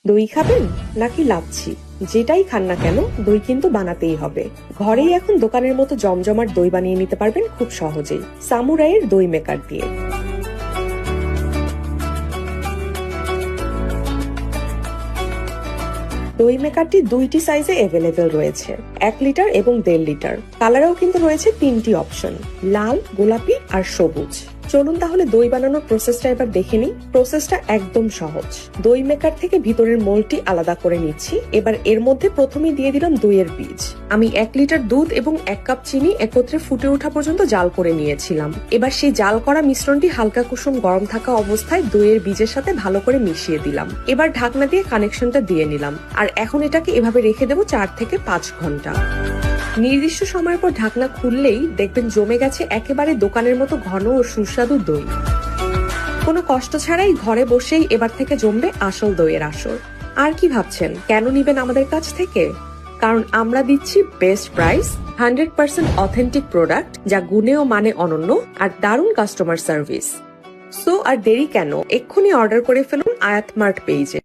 দই খাবেন নাকি লাচ্ছি? যেটাই খান না কেন, দই কিন্তু বানাতেই হবে। ঘরেই এখন দোকানের মতো জমজমাট দই বানিয়ে নিতে পারবেন খুব সহজেই সামুরাইয়ের দই মেকার দিয়ে। দই মেকারটি দুইটি সাইজে এভেলেবেল রয়েছে, 1 লিটার এবং 1.5 লিটার। কালারেও কিন্তু রয়েছে 3টি অপশন, লাল, গোলাপি আর সবুজ। চলুন তাহলে দই বানানোর প্রসেসটা এবার দেখে নিই। প্রসেসটা একদম সহজ। দই মেকার থেকে ভিতরের মোলটি আলাদা করে নিচ্ছি। এবার এর মধ্যে প্রথমেই দিয়ে দিলাম দইয়ের বীজ। আমি 1 লিটার দুধ এবং 1 কাপ চিনি একত্রে ফুটে ওঠা পর্যন্ত জাল করে নিয়েছিলাম। এবার সেই জাল করা মিশ্রণটি হালকা কুসুম গরম থাকা অবস্থায় দইয়ের বীজের সাথে ভালো করে মিশিয়ে দিলাম। এবার ঢাকনা দিয়ে কানেকশনটা দিয়ে নিলাম। আর এখন এটাকে এভাবে রেখে দেবো 4 থেকে 5 ঘন্টা। নির্দিষ্ট সময়ের পর ঢাকনা খুললেই দেখবেন জমে গেছে একেবারে দোকানের মতো ঘন ও সুস্বাদু দই। কোনো কষ্ট ছাড়াই ঘরে বসেই এবার থেকে জমবে আসল দইয়ের আসর। আর কি ভাবছেন, কেন নিবেন আমাদের কাছ থেকে? কারণ আমরা দিচ্ছি বেস্ট প্রাইস, 100% অথেন্টিক প্রোডাক্ট, যা গুণে ও মানে অনন্য, আর দারুণ কাস্টমার সার্ভিস। সো আর দেরি কেন, এক্ষুনি অর্ডার করে ফেলুন আয়াত মার্ট পেজে।